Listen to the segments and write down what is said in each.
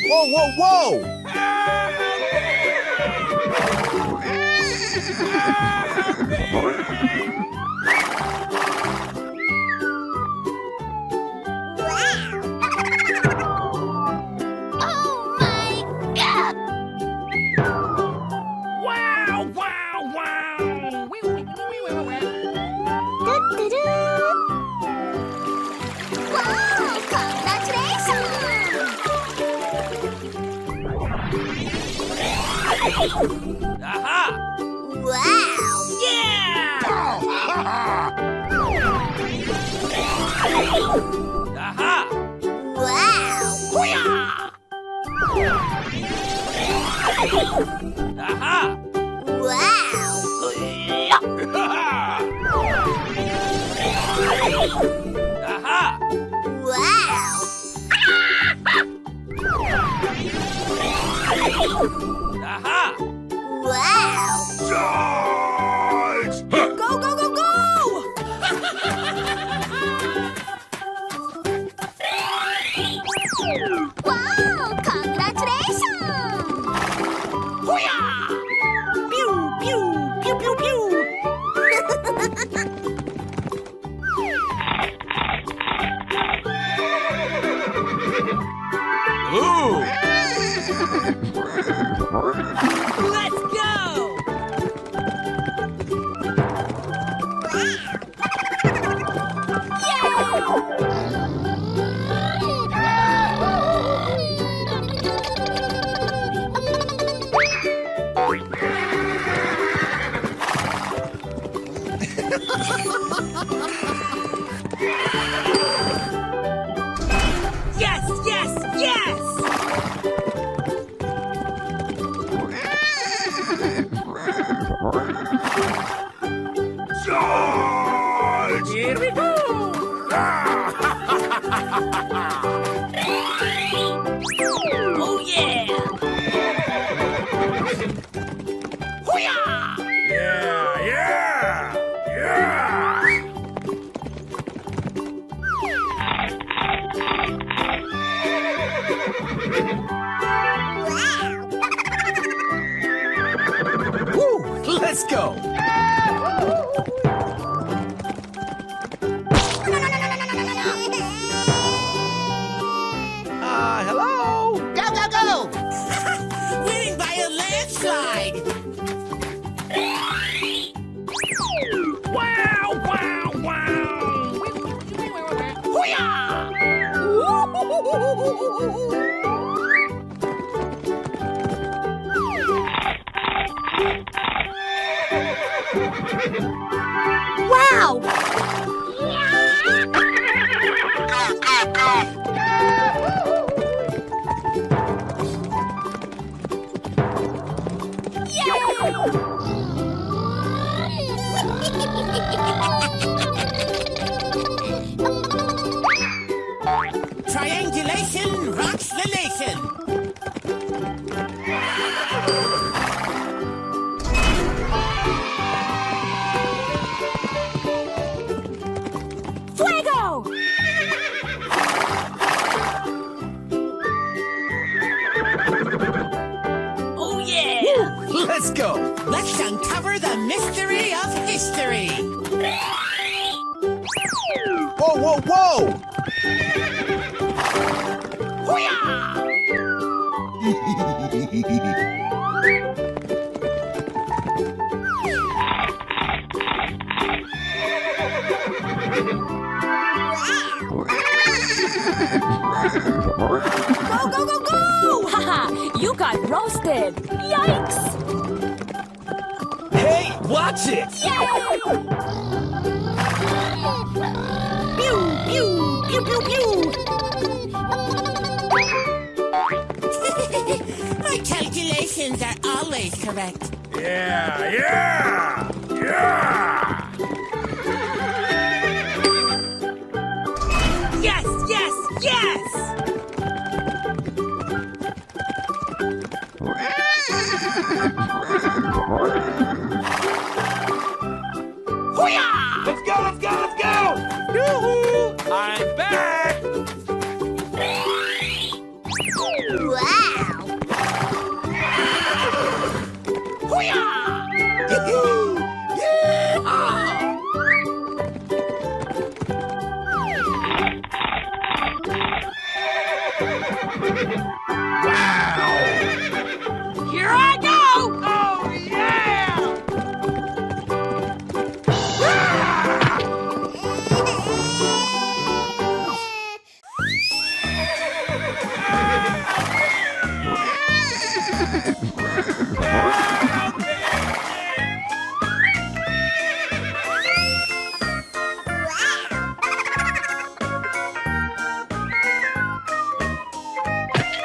Whoa, whoa, whoa! Aha! Wow! Yeah! Aha! Wow! Aha! Wow! Aha! Wow! Aha! Wow! Charge! Go, go, go, go! Wow! Congratulations! Pew, pew, pew, pew, pew. Ooh! Let's go! Yes, yes, yes! Charge! Here we go! Oh yeah! Hoo-yah! Yeah, yeah! Yeah! Woo! Let's go! Hello? Go, go, go! Winning by a landslide! Wow, wow, wow! Hoo-yah! Wow! Triangulation rocks the nation! Fuego! Oh yeah! Let's go! Let's uncover the mystery of history! Whoa, whoa, whoa! Hoo-yah! Go, go, go, go! Haha! You got roasted! Yikes! Hey, watch it! Pew, pew, pew, pew, pew! My calculations are always correct. Yeah, yeah! Yeah! Yes, yes, yes! Hoo-yah! Let's go, let's go, let's go! Yoo-hoo! I'm back! Here I go! Oh, yeah!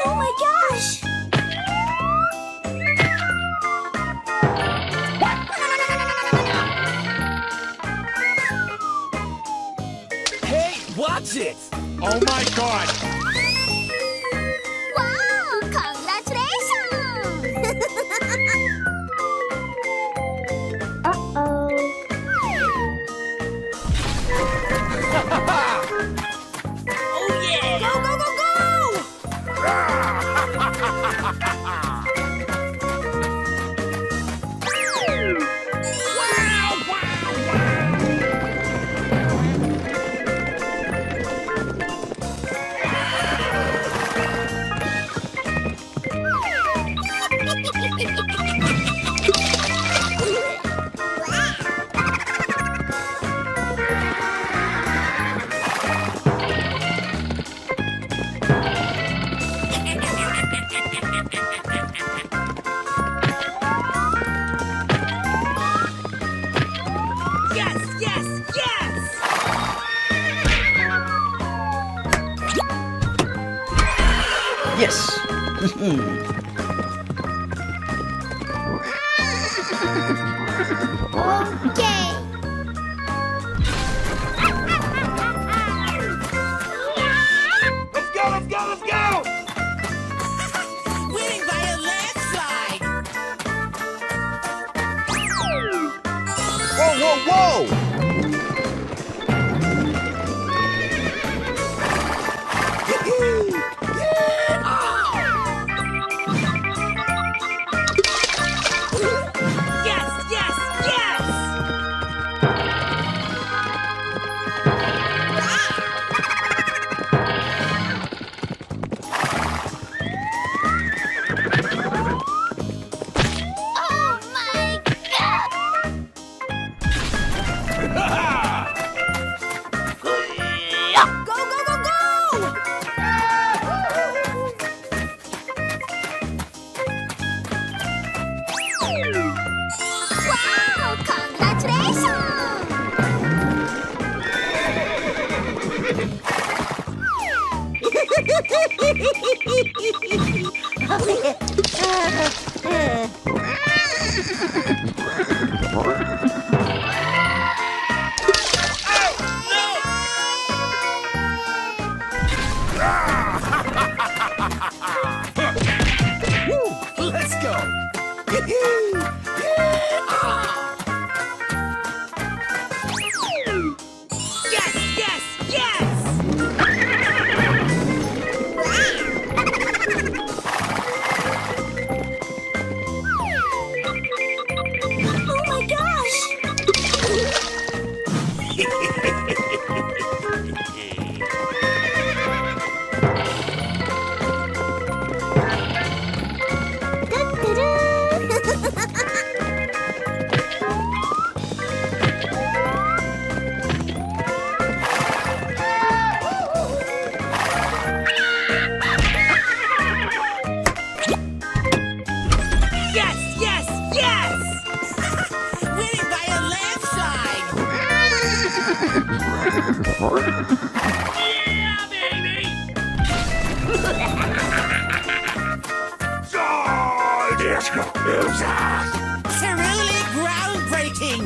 Oh my gosh! Hey, watch it! Oh my god! Wow! Congratulations! Uh-oh. Oh yeah! Go, go, go, go! Yes, yes, yes! Yes. Okay. Let's go, let's go, let's go! Winning by a landslide. Whoa, whoa, whoa! Yes, yes, yes! Oh my god! Go, go, go, go! Wow! Congratulations! Let's go! Yes, yes, yes! Oh my gosh! Yes, yes, yes! Winning by a landslide. Yeah, baby! Truly groundbreaking.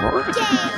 Yay!